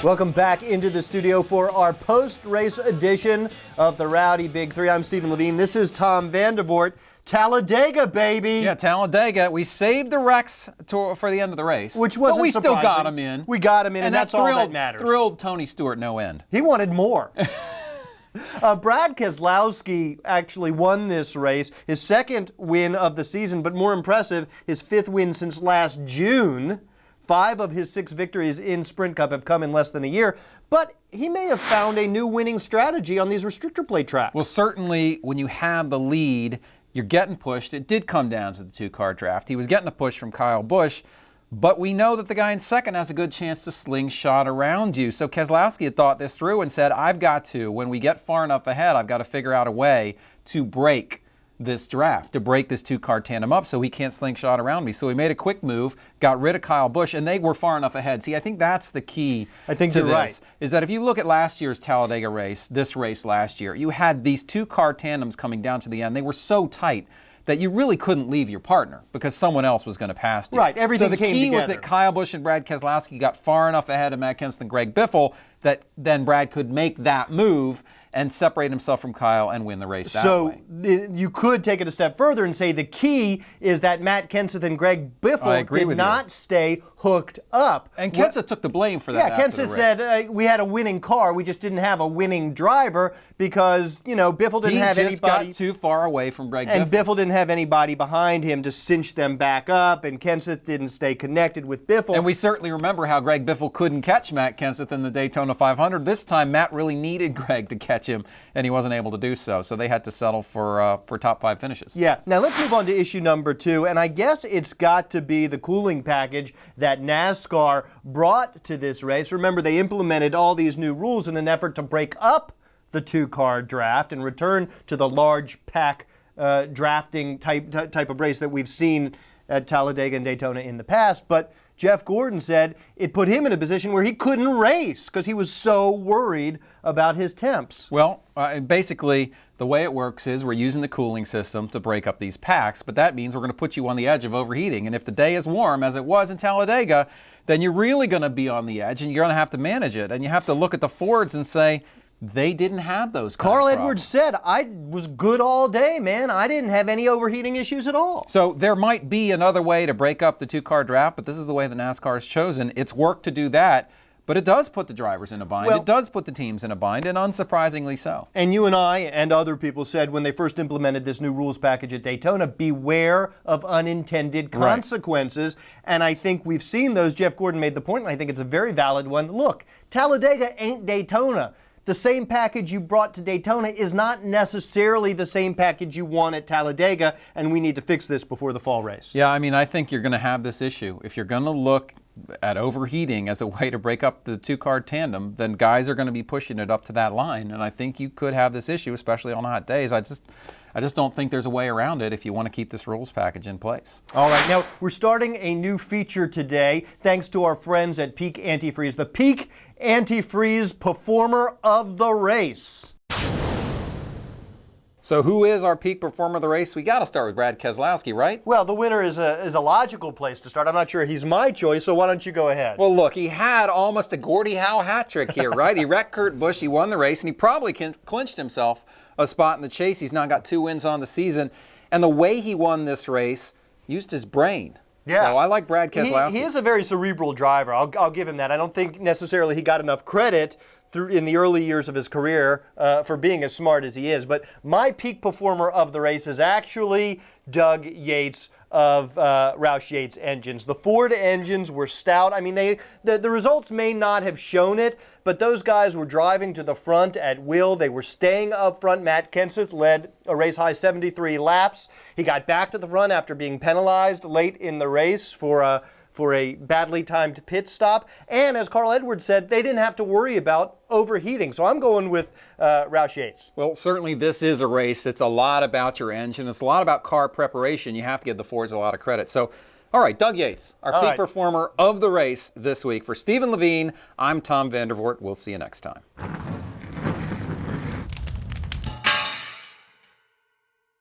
Welcome back into the studio for our post-race edition of the Rowdy Big Three. I'm Stephen Levine. This is Tom Voort. Talladega, baby. Yeah, Talladega. We saved the wrecks for the end of the race. Which wasn't but we surprising. Still got them in. We got them in, and that's all that matters. Thrilled Tony Stewart no end. He wanted more. Brad Keselowski actually won this race, his second win of the season, but more impressive, his fifth win since last June. 5 of his 6 victories in Sprint Cup have come in less than a year, but he may have found a new winning strategy on these restrictor plate tracks. Well, certainly when you have the lead, you're getting pushed. It did come down to the 2-car draft. He was getting a push from Kyle Busch, but we know that the guy in second has a good chance to slingshot around you. So Keselowski had thought this through and said, when we get far enough ahead, I've got to figure out a way to break this draft, to break this 2-car tandem up so he can't slingshot around me. So he made a quick move, got rid of Kyle Busch, and they were far enough ahead. See, I think that's the key to this, right. Is that if you look at last year's Talladega race, this race last year, you had these 2-car tandems coming down to the end. They were so tight that you really couldn't leave your partner because someone else was going to pass you. Right, everything came together. So the key was that Kyle Busch and Brad Keselowski got far enough ahead of Matt Kenseth and Greg Biffle that then Brad could make that move and separate himself from Kyle and win the race that way. So you could take it a step further and say the key is that Matt Kenseth and Greg Biffle did not stay hooked up. And Kenseth took the blame for that. Yeah, Kenseth said we had a winning car, we just didn't have a winning driver because, Biffle didn't have anybody. He just got too far away from Greg Biffle. And Biffle didn't have anybody behind him to cinch them back up, and Kenseth didn't stay connected with Biffle. And we certainly remember how Greg Biffle couldn't catch Matt Kenseth in the Daytona 500. This time, Matt really needed Greg to catch him, and he wasn't able to do so. So they had to settle for top 5 finishes. Yeah. Now let's move on to issue number 2, and I guess it's got to be the cooling package that NASCAR brought to this race. Remember, they implemented all these new rules in an effort to break up the 2-car draft and return to the large pack drafting type of race that we've seen at Talladega and Daytona in the past. But Jeff Gordon said it put him in a position where he couldn't race because he was so worried about his temps. Well, basically, the way it works is we're using the cooling system to break up these packs, but that means we're going to put you on the edge of overheating. And if the day is warm, as it was in Talladega, then you're really going to be on the edge, and you're going to have to manage it. And you have to look at the Fords and say, they didn't have those kinds Carl of Edwards said, I was good all day, man. I didn't have any overheating issues at all. So there might be another way to break up the 2-car draft, but this is the way that NASCAR has chosen. It's work to do that, but it does put the drivers in a bind. It does put the teams in a bind, and unsurprisingly so. And you and I and other people said when they first implemented this new rules package at Daytona, beware of unintended consequences. Right. And I think we've seen those. Jeff Gordon made the point, and I think it's a very valid one. Look, Talladega ain't Daytona. The same package you brought to Daytona is not necessarily the same package you want at Talladega, and we need to fix this before the fall race. Yeah, I think you're going to have this issue. If you're going to look at overheating as a way to break up the 2-car tandem, then guys are going to be pushing it up to that line, and I think you could have this issue, especially on hot days. I just don't think there's a way around it if you want to keep this rules package in place. All right, now we're starting a new feature today thanks to our friends at Peak Antifreeze, the Peak Antifreeze Performer of the Race. So who is our peak performer of the race? We got to start with Brad Keselowski, right? Well, the winner is a logical place to start. I'm not sure he's my choice, so why don't you go ahead? Well, look, he had almost a Gordie Howe hat trick here, right? He wrecked Kurt Busch, he won the race, and he probably clinched himself a spot in the chase. He's now got 2 wins on the season. And the way he won this race used his brain. Yeah. So I like Brad Keselowski. He is a very cerebral driver. I'll give him that. I don't think necessarily he got enough credit in the early years of his career for being as smart as he is. But my peak performer of the race is actually Doug Yates of Roush Yates Engines. The Ford engines were stout. I mean, the results may not have shown it, but those guys were driving to the front at will. They were staying up front. Matt Kenseth led a race-high 73 laps. He got back to the front after being penalized late in the race for a badly timed pit stop. And as Carl Edwards said, they didn't have to worry about overheating. So I'm going with Roush Yates. Well, certainly this is a race. It's a lot about your engine. It's a lot about car preparation. You have to give the Fords a lot of credit. So, all right, Doug Yates, our peak performer of the race this week. For Stephen Levine, I'm Tom Voort. We'll see you next time.